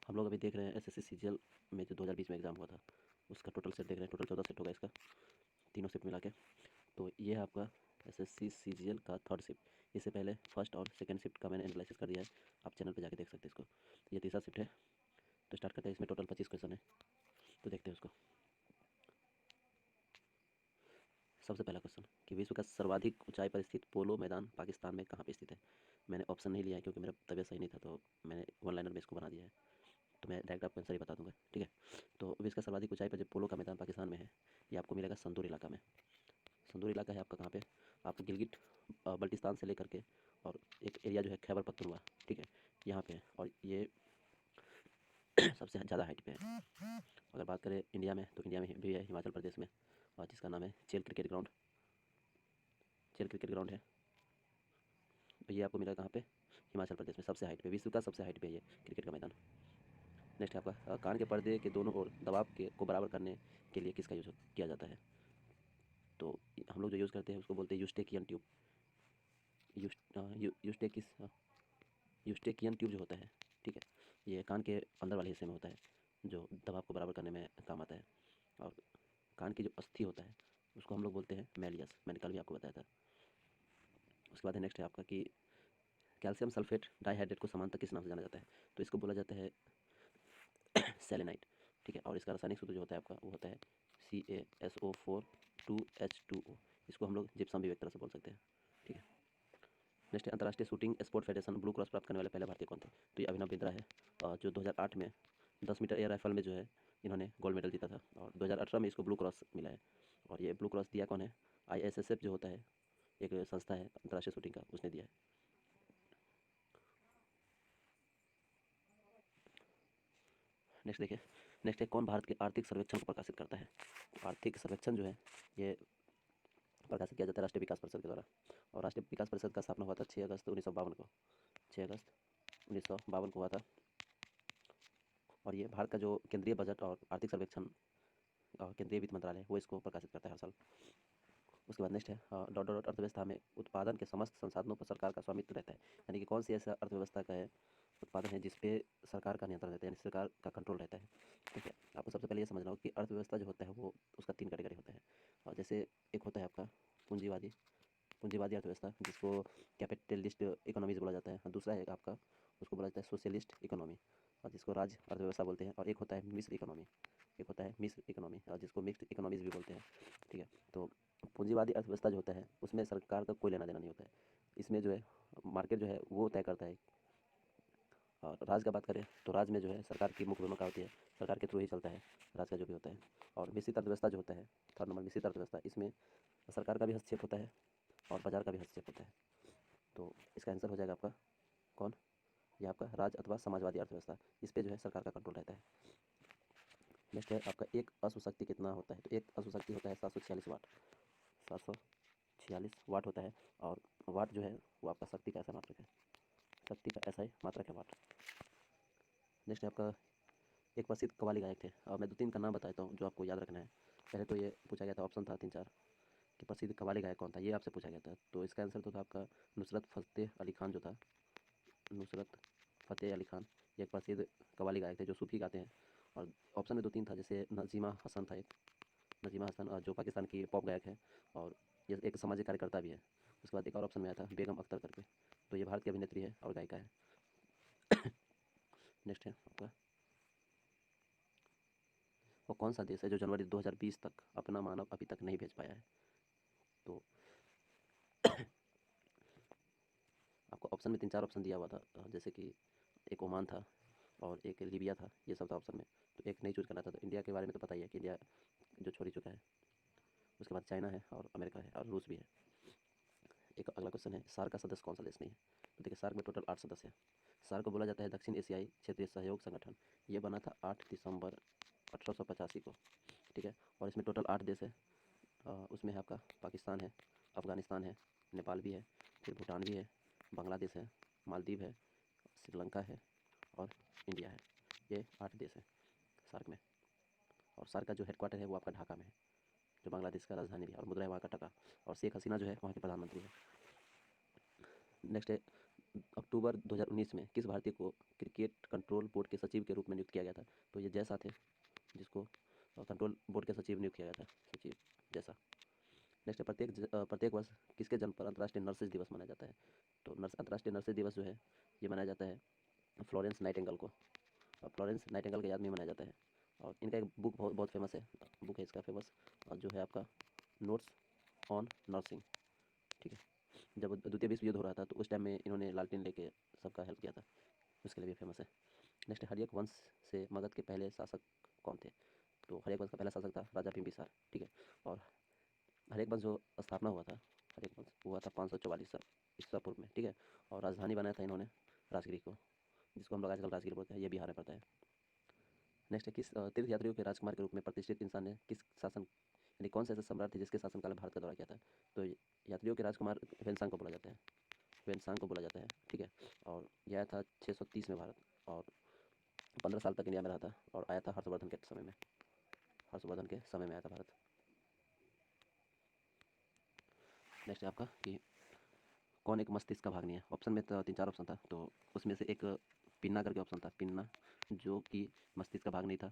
हम लोग अभी देख रहे हैं एसएससी सीजीएल में जो 2020 में एग्ज़ाम हुआ था, उसका टोटल सेट देख रहे हैं। टोटल 14 सेट होगा इसका, तीनों शिफ्ट मिला के। तो ये है आपका एसएससी सीजीएल का थर्ड शिफ्ट। इससे पहले फर्स्ट और सेकंड शिफ्ट का मैंने एनालिसिस कर दिया है, आप चैनल पे जाके देख सकते हैं इसको। ये तीसरा शिफ्ट है, तो स्टार्ट करते हैं। इसमें टोटल 25 क्वेश्चन है, तो देखते हैं उसको। सबसे पहला क्वेश्चन कि विश्व का सर्वाधिक ऊंचाई पर स्थित पोलो मैदान पाकिस्तान में कहाँ पे स्थित है। मैंने ऑप्शन नहीं लिया है क्योंकि मेरा तबीयत सही नहीं था, तो मैंने वन लाइनर में इसको बना दिया है। तो मैं डायरेक्ट आपको आंसर ही बता दूंगा, ठीक है। तो विश्व का सर्वाधिक ऊंचाई पर जो पोलो का मैदान पाकिस्तान में है, ये आपको मिलेगा संदूर इलाका में। संदूर इलाका है आपका कहाँ पे, आपको गिलगिट बल्टिस्तान से लेकर के और एक एरिया जो है खैबर पख्तूनख्वा, ठीक है, यहाँ पे है। और ये सबसे ज़्यादा हाइट पे है। अगर बात करें इंडिया में, तो इंडिया में भी है, हिमाचल प्रदेश में, और जिसका नाम है चेल क्रिकेट ग्राउंड। चेल क्रिकेट ग्राउंड है, तो ये आपको मिला कहाँ पे, हिमाचल प्रदेश में, सबसे हाइट पे, विश्व का सबसे हाइट पे ये क्रिकेट का मैदान। नेक्स्ट है आपका कान के पर्दे के दोनों ओर दबाव के को बराबर करने के लिए किसका यूज़ किया जाता है। तो हम लोग जो यूज़ करते हैं उसको बोलते हैं यूस्टेकियन ट्यूब। यूस्टेकिस यूस्टेकियन ट्यूब जो होता है, ठीक है, ये कान के अंदर वाले हिस्से में होता है, जो दबाव को बराबर करने में काम आता है। और कान की जो अस्थि होता है उसको हम लोग बोलते हैं मैलियस, मैंने कल भी आपको बताया था। उसके बाद है नेक्स्ट है आपका कि कैल्शियम सल्फेट डाइहाइड्रेट को समानतः किस नाम से जाना जाता है। तो इसको बोला जाता है सेलेनाइट, ठीक है। और इसका रासायनिक सूत्र जो होता है आपका, वो होता है CaSO4 2H2O। इसको हम लोग जिप्सम भी एक तरह से बोल सकते हैं, ठीक है। नेक्स्ट है अंतर्राष्ट्रीय shooting sport federation blue cross प्राप्त करने वाले पहले भारतीय कौन थे। तो ये अभिनव बिंद्रा है, जो 2008 में 10 मीटर एयर राइफल में जो है इन्होंने गोल्ड मेडल जीता था, और 2018 में इसको ब्लू क्रॉस मिला है। और ये ब्लू क्रॉस दिया कौन है, ISSF जो होता है, एक संस्था है अंतर्राष्ट्रीय शूटिंग का, उसने दिया है। नेक्स्ट देखिए, नेक्स्ट है कौन भारत के आर्थिक सर्वेक्षण को प्रकाशित करता है। आर्थिक सर्वेक्षण जो है ये प्रकाशित किया जाता है राष्ट्रीय विकास परिषद के द्वारा। और राष्ट्रीय विकास परिषद का स्थापना हुआ था 6 अगस्त 1952 को, 6 अगस्त 1952 को हुआ था। और ये भारत का जो केंद्रीय बजट और आर्थिक सर्वेक्षण और केंद्रीय वित्त मंत्रालय वो इसको प्रकाशित करता है हर साल। उसके बाद नेक्स्ट है डॉट डॉट अर्थव्यवस्था में उत्पादन के समस्त संसाधनों पर सरकार का स्वामित्व रहता है। यानी कि कौन सी ऐसा अर्थव्यवस्था का है उत्पादन है जिसपे सरकार का नियंत्रण रहता है, यानी सरकार का कंट्रोल रहता है, ठीक है। आपको सबसे पहले ये समझना होगा कि अर्थव्यवस्था जो होता है वो उसका 3 कैटेगरी होता है। और जैसे एक होता है आपका पूंजीवादी पूंजीवादी अर्थव्यवस्था, जिसको कैपिटलिस्ट इकोनॉमीज बोला जाता है। और दूसरा है आपका, उसको बोला जाता है सोशलिस्ट इकोनॉमी, और जिसको राज्य अर्थव्यवस्था बोलते हैं। और एक होता है मिश्र इकोनॉमी, एक होता है मिश्र इकोनॉमी, और जिसको मिक्स्ड इकोनॉमीज भी बोलते हैं, ठीक है। तो पूंजीवादी अर्थव्यवस्था जो होता है उसमें सरकार का कोई लेना देना नहीं होता है। इसमें जो है मार्केट जो है वो तय करता है। और राज्य का बात करें तो राज्य में जो है सरकार की मुख्य भूमिका होती है, सरकार के थ्रू ही चलता है राज्य का जो भी होता है। और मिश्रित अर्थव्यवस्था जो होता है, थर्ड नंबर मिश्रित अर्थव्यवस्था, इसमें सरकार का भी हस्तक्षेप होता है और बाजार का भी हस्तक्षेप होता है। तो इसका आंसर हो जाएगा आपका कौन, ये आपका राज्य अथवा समाजवादी अर्थव्यवस्था, इस पे जो है सरकार का कंट्रोल रहता है। नेक्स्ट है आपका एक अश्व शक्ति कितना होता है। तो एक अश्व शक्ति होता है 746 वाट, 746 वाट होता है। और वाट जो है वो आपका शक्ति का ऐसा मात्रक है, शक्ति का ऐसा ही मात्रक है वाट। नेक्स्ट है आपका एक प्रसिद्ध कव्वाली गायक थे, और मैं 2-3 का नाम बताता हूँ जो आपको याद रखना है। पहले तो ये पूछा गया था, ऑप्शन था 3-4 कि प्रसिद्ध कव्वाली गायक कौन था, ये आपसे पूछा गया था। तो इसका आंसर तो था आपका नुसरत फ़तेह अली खान जो था, नुसरत फ़तेह अली खान। ये एक प्रसिद्ध कव्वाली गायक थे जो सूफी गाते हैं। और ऑप्शन में 2-3 था, जैसे नजीमा हसन था एक, नजीमा हसन जो पाकिस्तान की पॉप गायक है, और ये एक सामाजिक कार्यकर्ता भी है। उसके बाद एक और ऑप्शन में आया था बेगम अख्तर करके, तो ये भारत की अभिनेत्री है और गायिका है। नेक्स्ट है आपका वो कौन सा देश है जो जनवरी 2020 तक अपना मानव अभी तक नहीं भेज पाया है। तो आपको ऑप्शन में 3-4 ऑप्शन दिया हुआ था, जैसे कि एक ओमान था और एक लीबिया था, ये सब था ऑप्शन में। तो एक नहीं चूज करना था। तो इंडिया के बारे में तो पता ही है कि इंडिया जो छोड़ ही चुका है। उसके बाद चाइना है और अमेरिका है और रूस भी है। एक अगला क्वेश्चन है सार्क का सदस्य कौन सा देश नहीं है। तो देखिए सार्क में टोटल 8 सदस्य हैं। सार्क को बोला जाता है दक्षिण एशियाई क्षेत्रीय सहयोग संगठन। ये बना था 8 दिसंबर 1885 को, ठीक है। और इसमें टोटल 8 देश है। उसमें है आपका पाकिस्तान है, अफगानिस्तान है, नेपाल भी है, फिर भूटान भी है, बांग्लादेश है, मालदीव है, श्रीलंका है और इंडिया है। ये 8 देश हैं सार्क में। और सार्क का जो हेडक्वार्टर है वो आपका ढाका में है, जो बांग्लादेश का राजधानी भी है, और मुद्रा है वहाँ का टका। और शेख हसीना जो है वहाँ की प्रधानमंत्री है। नेक्स्ट है अक्टूबर 2019 में किस भारतीय को क्रिकेट कंट्रोल बोर्ड के सचिव के रूप में नियुक्त किया गया था? तो ये जैसा थे, जिसको कंट्रोल बोर्ड के सचिव नियुक्त किया गया था, सचिव जैसा। नेक्स्ट है, प्रत्येक वर्ष किसके जन्म पर अंतर्राष्ट्रीय नर्सेज दिवस मनाया जाता है? तो अंतर्राष्ट्रीय नर्सेज दिवस जो है ये मनाया जाता है फ्लोरेंस नाइटिंगेल को, और फ्लोरेंस नाइटिंगेल के याद में मनाया जाता है। और इनका एक बुक बहुत बहुत फेमस है, बुक है इसका फेमस, और जो है आपका नोट्स ऑन नर्सिंग। ठीक है, जब द्वितीय विश्व युद्ध हो रहा था तो उस टाइम में इन्होंने लालटेन लेके सबका हेल्प किया था, उसके लिए भी फेमस है। नेक्स्ट है, हर्यक वंश से मगध के पहले शासक कौन थे? तो हर्यक वंश का पहला शासक था राजा बिम्बिसार। ठीक है, और हर्यक वंश जो स्थापना हुआ था, हर्यक वंश हुआ था 544 ईसा पूर्व में। ठीक है, और राजधानी बनाया था इन्होंने राजगिरी को, जिसको हम लोग आजकल राजगिरी बोलते हैं, ये बिहार में पड़ता है। नेक्स्ट है, किस तीर्थ यात्रियों के राजकुमार के रूप में प्रतिष्ठित इंसान ने किस शासन यानी कौन सा ऐसा सम्राट थे जिसके शासनकाल में भारत का दौरा किया था? तो यात्रियों के राजकुमार ह्वेनसांग को बोला जाता है, ह्वेनसांग को बोला जाता है। ठीक है, और यह था 630 में भारत, और 15 साल तक इंडिया में रहा था, और आया था हर्षवर्धन के समय में, हर्षवर्धन के समय में आया था भारत। नेक्स्ट है आपका कि कौन एक मस्तिष्क का भाग नहीं है? ऑप्शन में तो 3-4 ऑप्शन था, तो उसमें से एक पिन्ना करके ऑप्शन था, पिन्ना, जो कि मस्तिष्क का भाग नहीं था।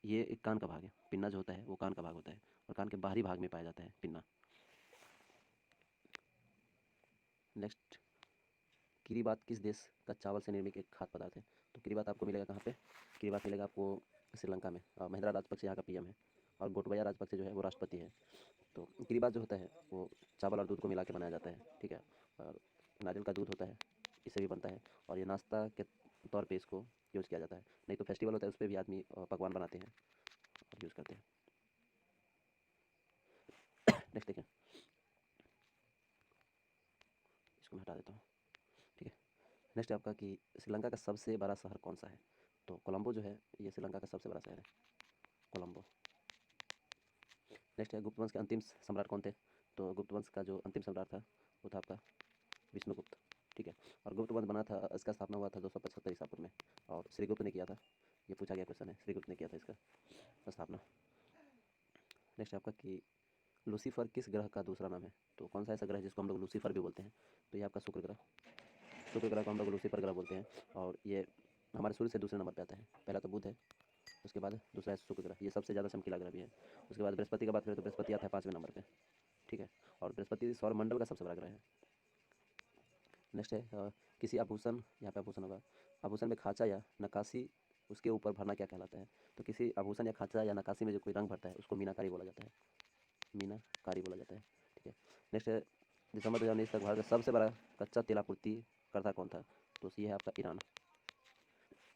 ये एक कान का भाग है, पिन्ना जो होता है वो कान का भाग होता है, और कान के बाहरी भाग में पाया जाता है पिन्ना। नेक्स्ट, किरीबात किस देश का चावल से निर्मित एक खाद्य पदार्थ है? तो किरीबात आपको मिलेगा कहाँ पे? किरीबात मिलेगा आपको श्रीलंका में, और महिंद्रा राजपक्षे यहाँ का पीएम है, और गोटबाया राजपक्षे जो है वो राष्ट्रपति है। तो किरीबात जो होता है वो चावल और दूध को मिला के बनाया जाता है। ठीक है, और नारियल का दूध होता है, इससे भी बनता है, और ये नाश्ता के तौर पे इसको यूज़ किया जाता है, नहीं तो फेस्टिवल होता है उस पर भी आदमी पकवान बनाते हैं और यूज़ करते हैं। नेक्स्ट देखें, इसको मैं हटा देता हूँ। ठीक है, नेक्स्ट है आपका कि श्रीलंका का सबसे बड़ा शहर कौन सा है? तो कोलंबो जो है ये श्रीलंका का सबसे बड़ा शहर है, कोलंबो। नेक्स्ट है, गुप्त वंश के अंतिम सम्राट कौन थे? तो गुप्त वंश का जो अंतिम सम्राट था वो था आपका विष्णुगुप्त। ठीक है, और गुप्त वंश बना था, इसका स्थापना हुआ था 275 ईसा पूर्व में, और श्रीगुप्त ने किया था, ये पूछा गया क्वेश्चन है, श्रीगुप्त ने किया था इसका स्थापना। नेक्स्ट है आपका कि लूसीफर किस ग्रह का दूसरा नाम है? तो कौन सा ऐसा ग्रह है जिसको हम लोग लूसीफर भी बोलते हैं? तो ये आपका शुक्र ग्रह, शुक्र ग्रह को हम लोग लूसीफर ग्रह बोलते हैं, और ये हमारे सूर्य से दूसरे नंबर पर आता है, पहला तो बुध है, उसके बाद दूसरा है शुक्र ग्रह, ये सबसे ज़्यादा चमकीला ग्रह भी है। उसके बाद बृहस्पति की बात करें तो बृहस्पति आता है 5वें नंबर पे। ठीक है, और बृहस्पति सौरमंडल का सबसे बड़ा ग्रह है। नेक्स्ट है, किसी आभूषण, यहाँ पे आभूषण होगा, आभूषण में खांचा या नक्काशी उसके ऊपर भरना क्या कहलाता है? तो किसी आभूषण या खांचा या नक्काशी में जो कोई रंग भरता है उसको मीनाकारी बोला जाता है, मीनाकारी बोला जाता है। ठीक है, नेक्स्ट है, दिसंबर 2019 तक भारत का सबसे बड़ा कच्चा तेल आपूर्ति करता कौन था? तो ये है आपका ईरान।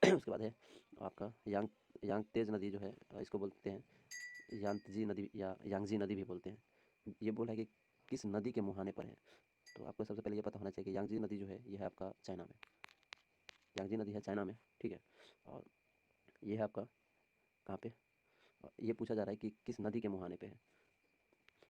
उसके बाद है आपका यांगतेज नदी जो है, इसको बोलते हैं यांगजी नदी या यांगजी नदी भी बोलते हैं। ये बोला है कि किस नदी के मुहाने पर है? तो आपको सबसे पहले ये पता होना चाहिए कि यांगजी नदी जो है ये है आपका चाइना में, यांगजी नदी है चाइना में। ठीक है, और ये है आपका कहाँ पे, ये पूछा जा रहा है कि किस नदी के मुहाने पे है?